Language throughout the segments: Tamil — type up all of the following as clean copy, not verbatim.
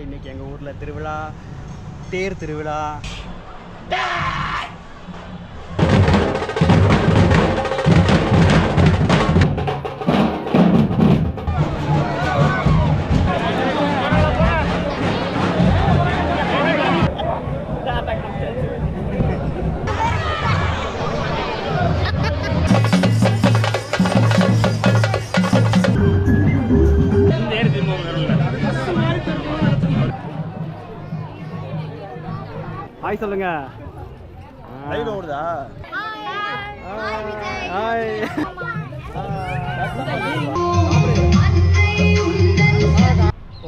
இன்னைக்கு எங்கள் ஊரில் திருவிழா, தேர் திருவிழா. ஹாய் சொல்லுங்க. லைவ் ஓடுதா? Hi.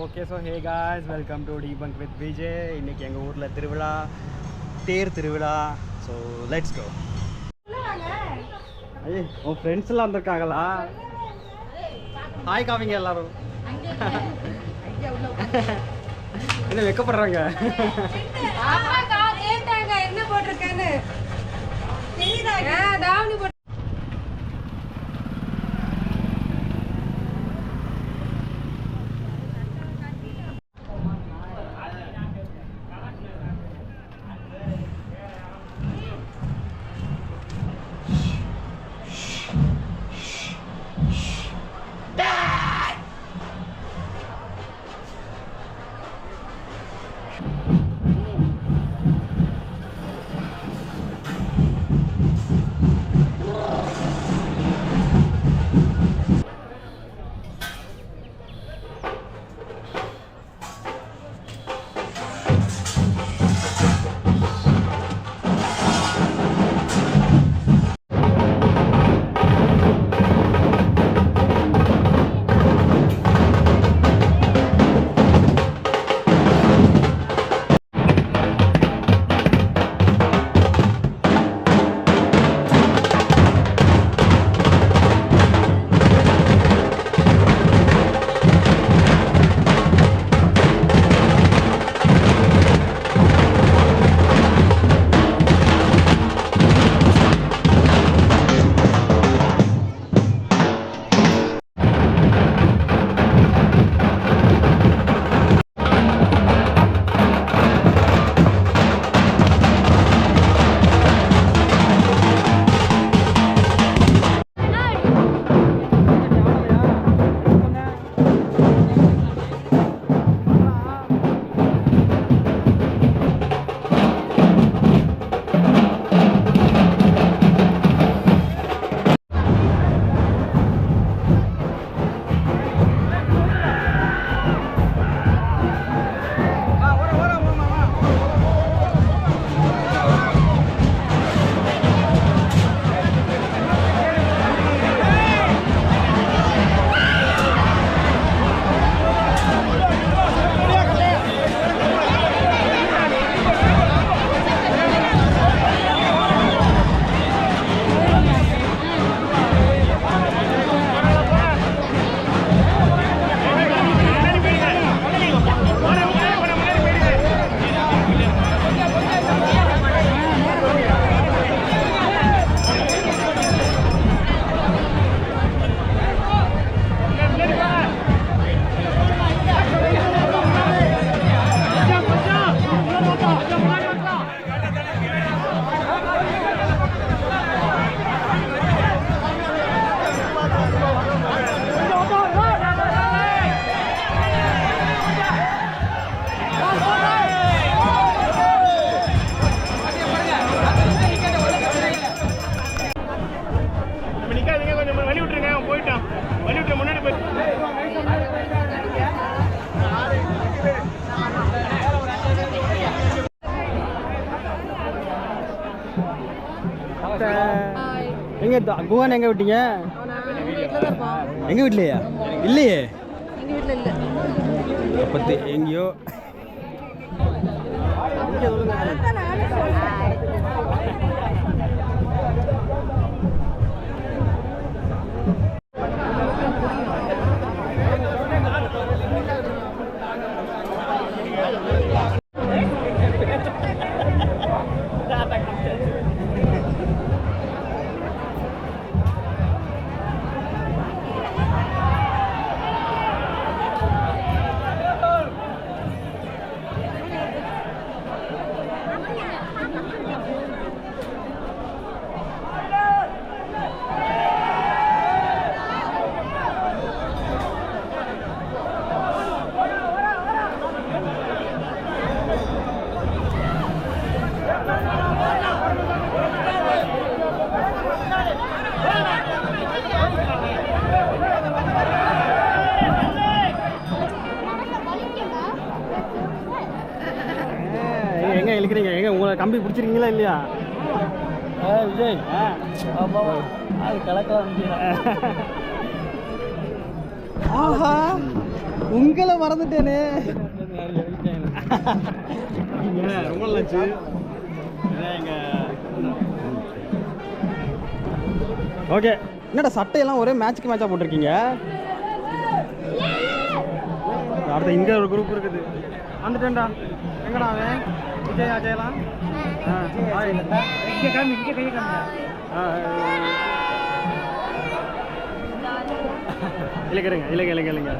Okay, so hey guys, welcome to டீபங்க் வித் விஜய். இன்னைக்கு எங்கள் ஊரில் திருவிழா, தேர் திருவிழா. So let's go. ஐயே, உன் ஃப்ரெண்ட்ஸ் எல்லாம் வந்திருக்காங்களா? ஹாய் காமிங்க எல்லாரும். என்ன வெக்கப்படுறாங்க? என்ன போட்டிருக்கேன்னு தாவணி போட்டு. எங்க குவான் எங்க விட்டீங்க? எங்க வீட்லயா? இல்லையே, எங்க வீட்ல இல்ல. பத்து எங்கேயோ. நிற்கிறீங்க? எங்க உங்களை கம்பி பிடிச்சிருக்கீங்களா இல்லையா? விஜய் அது கலக்கலாம். ஆஹா, உங்களை மறந்துட்டேனே. ரொம்ப நல்லாச்சு. ஓகே, என்னடா சட்டையெல்லாம் ஒரே மேட்சுக்கு மேட்சாக போட்டிருக்கீங்க? அடுத்த இங்கே ஒரு குரூப் இருக்குது. வந்துட்டேன்டா. எங்கடா அவன்? விஜய் அஜயலாம். இங்கே காமி, இங்கே கையை காமியா. இல்லைங்க இல்லைங்க.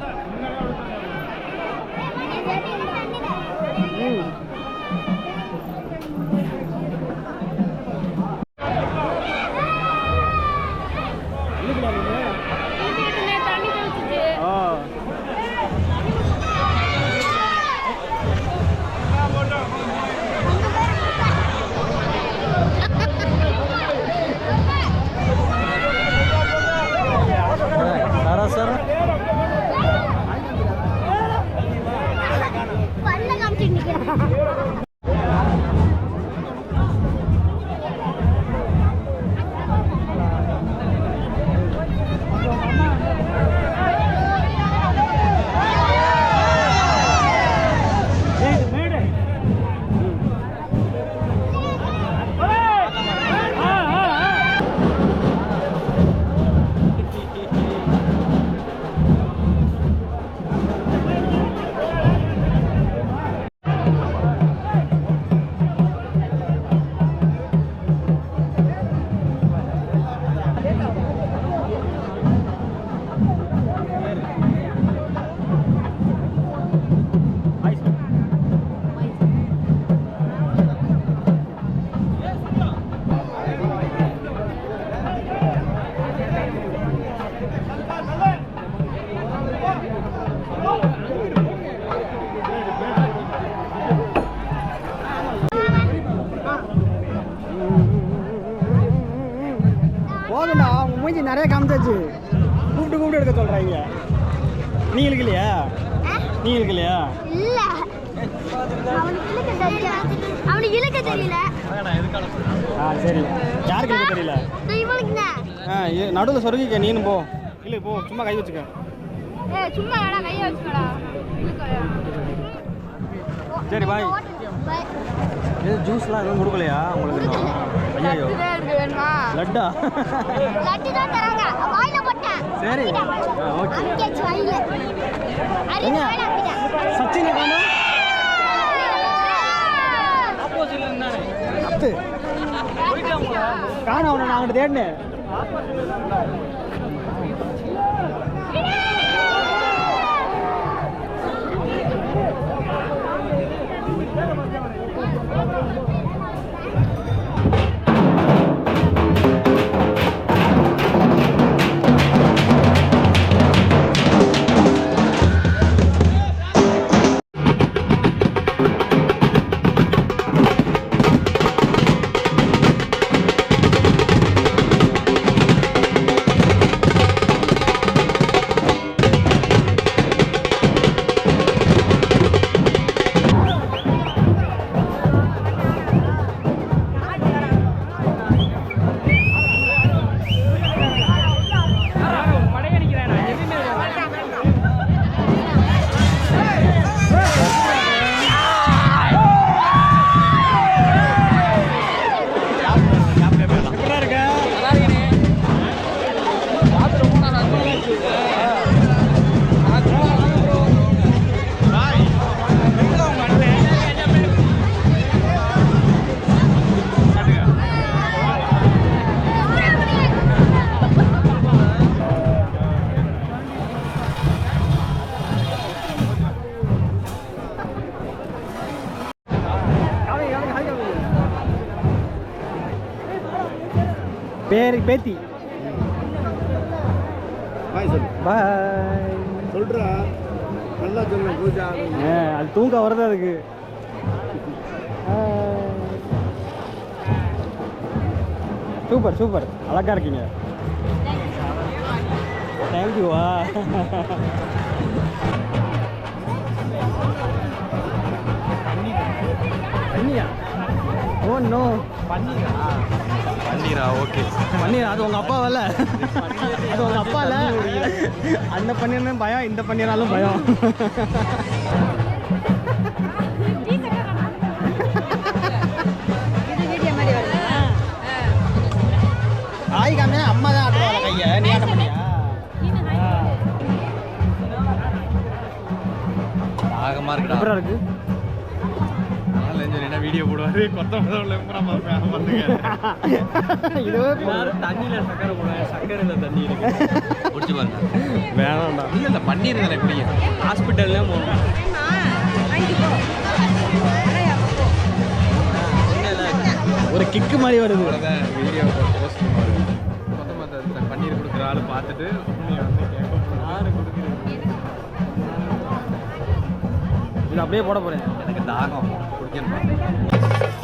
போகண்டா, அவங்க மூஞ்சி நிறைய காமிச்சாச்சு. கூப்பிட்டு எடுக்க சொல்கிறாங்க. நீ இழுக்கலையா? இல்ல அவனுக்கு இழுக்க தெரியல. சரி, யாருக்கு இழுக்க தெரியல? நடுவில் சொருகிக்க. நீனு போ. இல்லை போ, சும்மா கை வச்சுக்க. சும்மா கையை வச்சுக்கடா. சரி பாய். இது ஜூஸ்லாம் எதுவும் கொடுக்கலையா உங்களுக்கு? ஐயோ, லட்டா லட்டு தான் தராங்க. வாயில போட்டேன். சரி, ஓகே. அங்கேச்சு வாயில. என்ன சச்சினை காணோம்? ஆப்போசிட்ல இருந்தானே அத்து காணோம். அவனை நான் அங்கிட்டு தேடினேன். பேர் பேத்தி. பாய் சொல்லு. பாய் சொல்றா, நல்லா சொல்லு. பூஜா அது தூங்க வருது அதுக்கு. சூப்பர் சூப்பர், அழகா இருக்கீங்க. தேங்க்யூவா. தண்ணியா? நோ பன்னீரா ஓகே பன்னீர் அது உங்கள் அப்பாவல்ல அது உங்கள் அப்பா இல்லை அந்த பன்னீர்னு பயம் இந்த பன்னீராலும் பயம் ஆயிக்காமே அம்மா தான் ஆட்டுவாங்க கையை நீ ஆட்ட பண்ணியா ஆகமா இருக்குடா அப்புறம் இருக்கு என்ன வீடியோ போடுவாரு கொத்த இதுவே தண்ணியில் சக்கரை போடுவாங்க சக்கரையில் தண்ணி இருக்கு குடிச்சு பாருங்க வேணாம்டா இல்லை பன்னீர் தானே குடிங்க ஹாஸ்பிட்டல்லே போகணும் ஒரு கிக்கு மாதிரி வருது அவ்வளோதான் வீடியோ போஸ்ட் பண்ணுவாங்க பன்னீர் கொடுக்குற ஆள் பார்த்துட்டு நீ வந்து கேட்க யாரு கொடுக்குறது இது அப்படியே போட போகிறேன் எனக்கு தாகம் குடிக்கணும்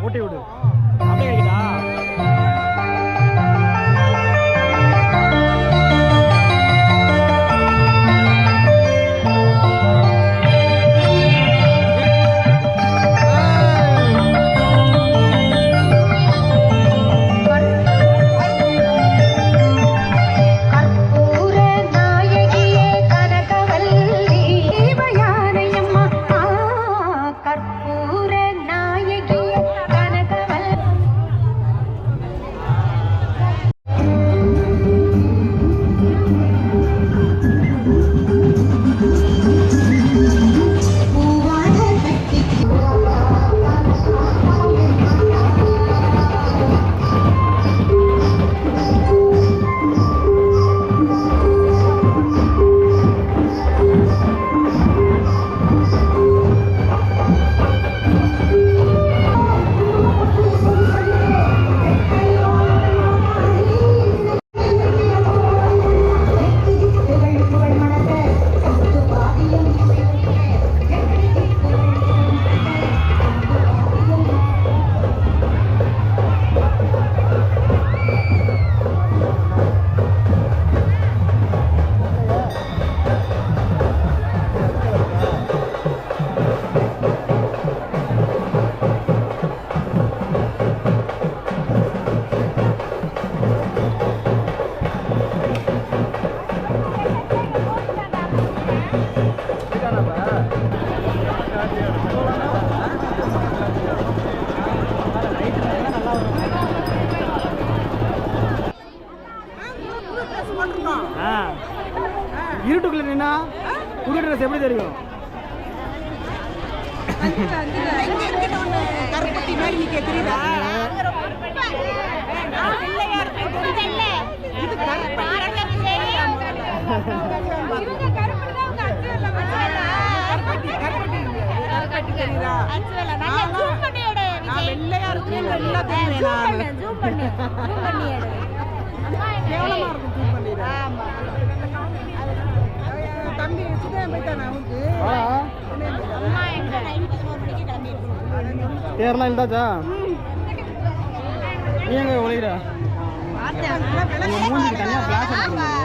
ஊட்டி விடு அப்படியே கிடைக்குதா இருட்டுக்குள்ள நின்னா புது ட்ரெஸ் எப்படி தெரியும் தேர்லாம் இருந்தாச்சா நீ எங்க ஒளிகிற மூஞ்சிக்கு தனியாக ஃப்ளாஷ் அடிக்கணும்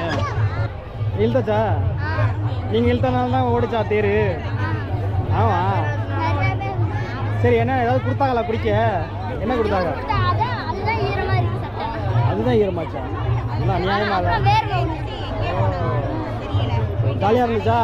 இழுத்தாச்சா நீங்கள் இழுத்தனால தான் ஓடிச்சா தேர் ஆமா சரி என்ன ஏதாவது கொடுத்தாங்களா குடிக்க என்ன கொடுத்தாங்க அதுதான் ஈரமாச்சா இல்லை நியாயமா ஜாலியாக இருந்துச்சா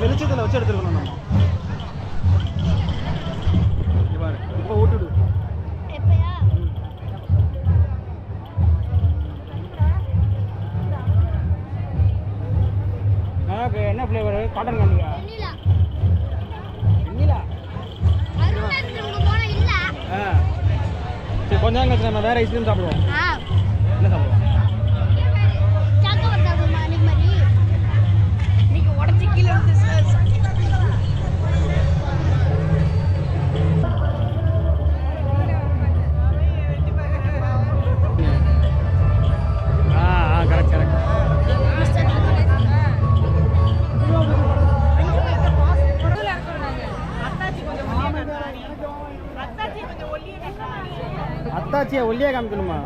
வெளிச்சத்தில் வச்சு எடுத்துருக்கணும் நம்ம. இப்போ விட்டுடு. எப்பயா என்ன ஃப்ளேவர்? காட்டன் கேண்டியா? வெண்ணிலா வெண்ணிலா. அருணாச்சலம் போனா இல்ல. சரி கொஞ்ச நேரம் கழிச்சு நம்ம வேற ஐஸ்கிரீம் சாப்பிடுவோம். என்ன சாப்பிடுவோம்? சாக்கோபார் சாப்பிடுமா அன்னைக்கு மாதிரி? நீங்க உடச்சி கீழே வந்து கரெக்ட் கரெக்ட். அத்தாச்சியை ஒல்லியா காமிக்கணுமா?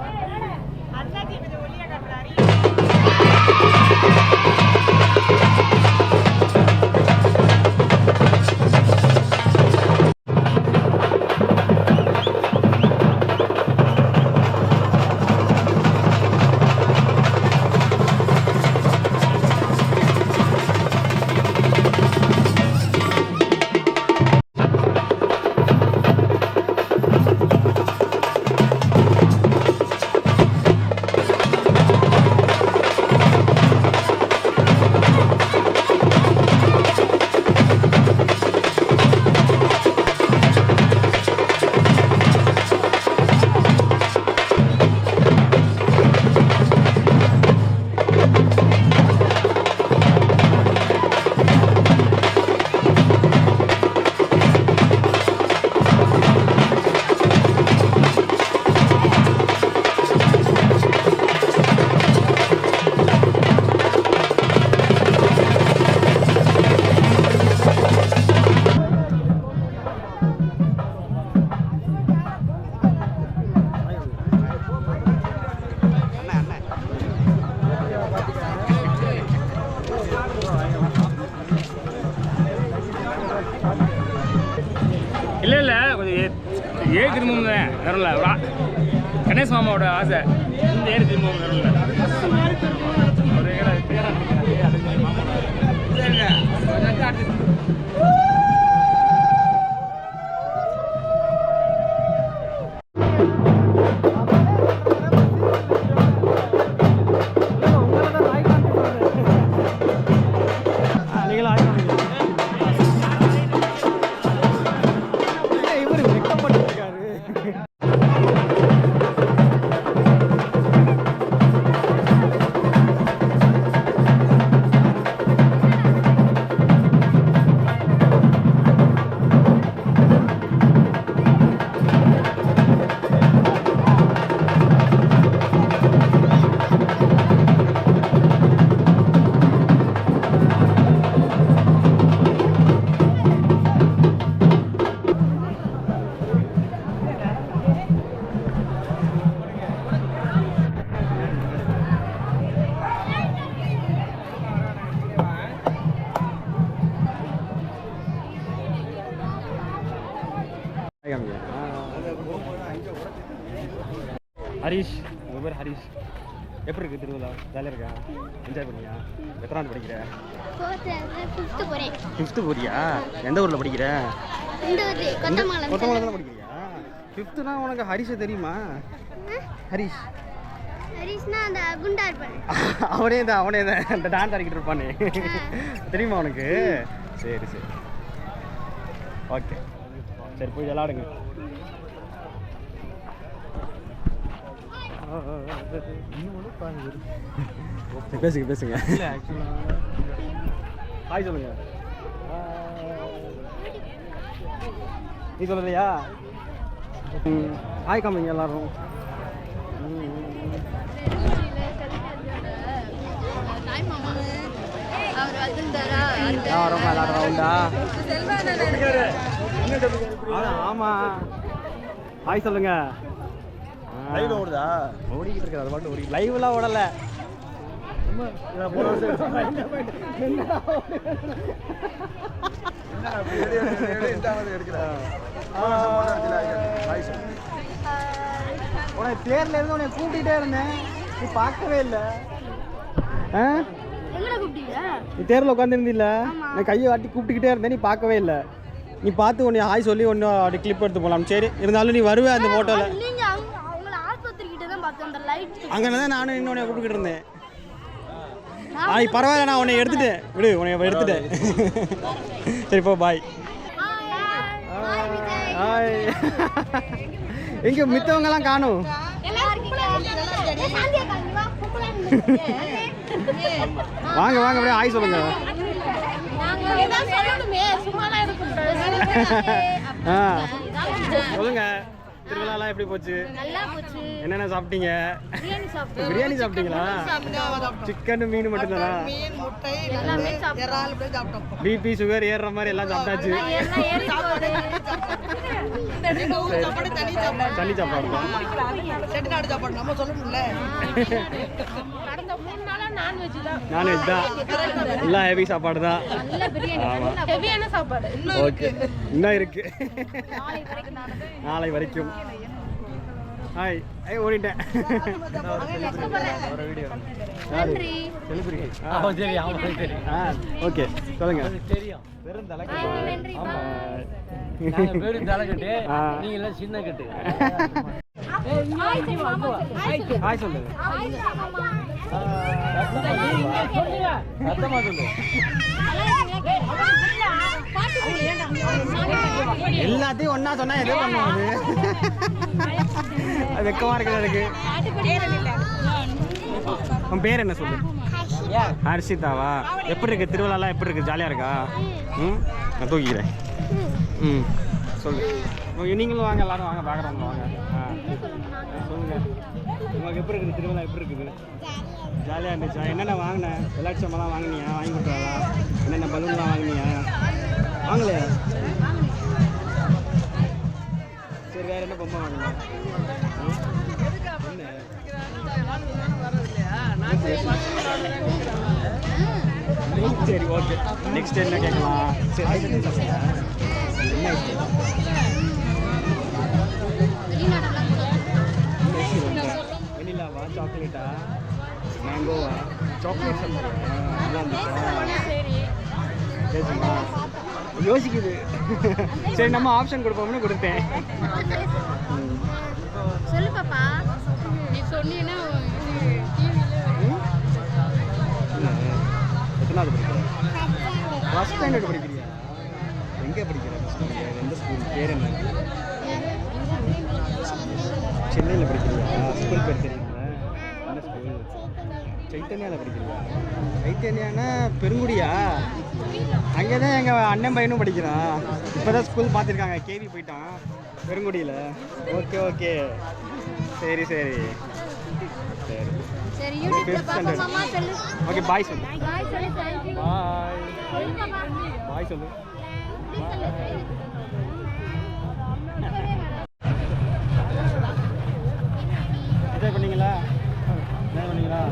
இல்லை இல்லை கொஞ்சம் ஏ திரும்பவும் தான் வரல கணேஷ் மாமாவோட ஆசை இந்த ஏறு திரும்பவும் வரல ஹரிஷ், உங்கள் பேர் ஹரிஷ். எப்படி இருக்கு திருவிழா? ஜாலியாக இருக்கா? என்ஜாய் பண்ணியா? எத்தனாவது படிக்கிற? ஃபிஃப்த்து போறேன். ஃபிஃப்த்து போறியா? எந்த ஊரில் படிக்கிற? இந்த ஊரு கொத்தமங்கலம். கொத்தமங்கலம் படிக்கிறியா? ஃபிஃப்த்துனா உனக்கு ஹரிஷை தெரியுமா? ஹரிஷ் ஹரிஷ்னா அந்த குண்டா இருப்பாரு. அவனே தான் அந்த டான்ஸ் ஆடிக்கிட்டு இருப்பானே, தெரியுமா உனக்கு? சரி சரி ஓகே, சரி போய் விளாடுங்க. பேசுங்க பேசுங்க. ஹாய் சொல்லுங்க. நீ சொல்லலையா? ஹாய் காமிங்க எல்லாரும். ஆமா ஹாய் சொல்லுங்க. லைவ் ஓடுதா? ஓடிக்கிட்டு இருக்கு, அது பாட்டு ஓடி. லைவ்லாம் ஓடல. உனக்கு தேர்ல இருந்து உனக்கு கூப்பிட்டுட்டே இருந்தேன், நீ பார்க்கவே இல்லை. நீ தேரில் உட்காந்துருந்தில்ல நான் கையை வாட்டி கூப்பிட்டுக்கிட்டே இருந்தேன், நீ பார்க்கவே இல்லை. நீ பார்த்து ஒன்று ஹாய் சொல்லி ஒன்று அப்படி கிளிப் எடுத்து போகலாம். சரி, இருந்தாலும் நீ வருவே அந்த ஃபோட்டோவில். அங்கே தான் நானும் இன்னொன்று கூப்பிட்டுக்கிட்டு இருந்தேன். பரவாயில்ல, நான் உன்னை எடுத்துட்டேன், விடு, உன்னை எடுத்துட்டேன். சரி போ, பாய். ஹாய். எங்கே மித்தவங்கெல்லாம் காணும்? வாங்க வாங்க, அப்படியே ஹாய் சொல்லுங்க. சொல்லுங்க, திருவிழாலாம் எப்படி போச்சு? என்னென்ன சாப்பிட்டீங்க? பிரியாணி சாப்பிட்டீங்களா? சிக்கன் மீன் மட்டும்தானா? பிபி சுகர் ஏறுற மாதிரி எல்லாம் சாப்பிட்டாச்சு. தனி சாப்பாடு நான்வெஜ் தான், எல்லாம் ஹெவி சாப்பாடு தான். ஓகே, இன்னும் இருக்கு நாளை வரைக்கும். ஹாய், ஓடிட்டேன். ஒரு வீடியோ ஓகே, சொல்லுங்க. நீங்க சின்ன கட்டு. ஹாய் சொல்லுங்க. சத்தமா சொல்லு. எல்லாத்தையும் ஒன்னா சொன்னா எது பண்ணுவாங்க? அது வெக்கமா இருக்குது எனக்கு. உன் பேர் என்ன சொல்லு? ஹர்ஷிதாவா? எப்படி இருக்கு திருவிழாலாம்? எப்படி இருக்கு? ஜாலியாக இருக்கா? நான் தூக்கிக்கிறேன். சொல்லு. நீங்களும் வாங்க, எல்லாரும் வாங்க, பார்க்குறவங்க வாங்க. சொல்லுங்க, உங்களுக்கு எப்படி இருக்குது திருவிழா? எப்படி இருக்குது? ஜாலியாக இருந்துச்சா? என்னென்ன வாங்கினேன்? விளையாட்டு சாமான்லாம் வாங்கினியா? வாங்கி கொடுக்குறாளா? என்னென்ன பலூன்லாம் வாங்கினியா? வாங்கலையா? சரி, வேறு என்ன பொம்மை வாங்கினேன்? சரி, ஓகே. நெக்ஸ்ட் என்ன கேட்கலாம்? சரி, என்ன வெனிலாவா, சாக்லேட்டா, மேங்கோவா? சாக்லேட் பேசுமா? யோசிக்குது. சரி, நம்ம ஆப்ஷன் கொடுப்போம்னு கொடுத்தேன். சொல்லு பாப்பா. நீ சொன்னீன்னா எத்தனாவது படிக்கிற? ஃபர்ஸ்ட் ஸ்டாண்டர்ட் படிக்கிறியா? எங்கே படிக்கிற? எந்த ஸ்கூல்? பேர் என்ன? சென்னையில் படிக்கிறியா? ஸ்கூல் பேர் தெரியுங்களா? என்ன ஸ்கூல்? சைத்தன்யாவில் படிக்கிறியா? சைத்தன்யானா பெருங்குடியா? அங்கே தான் எங்கள் அண்ணன் பையனும் படிக்கிறான். இப்போ தான் ஸ்கூல் பார்த்துருக்காங்க, கேவி போயிட்டான் பெருங்குடியில். ஓகே ஓகே, சரி சரி சரி சரி. யூடியூப்ல பாப்பா மாமா சொல்லு. ஓகே, பாய் சொல்லு. பாய் சொல்லு. Thank you. பாய் பாய் சொல்லு. என்ஜாய் பண்ணீங்களா? என்ஜாய் பண்ணீங்களா?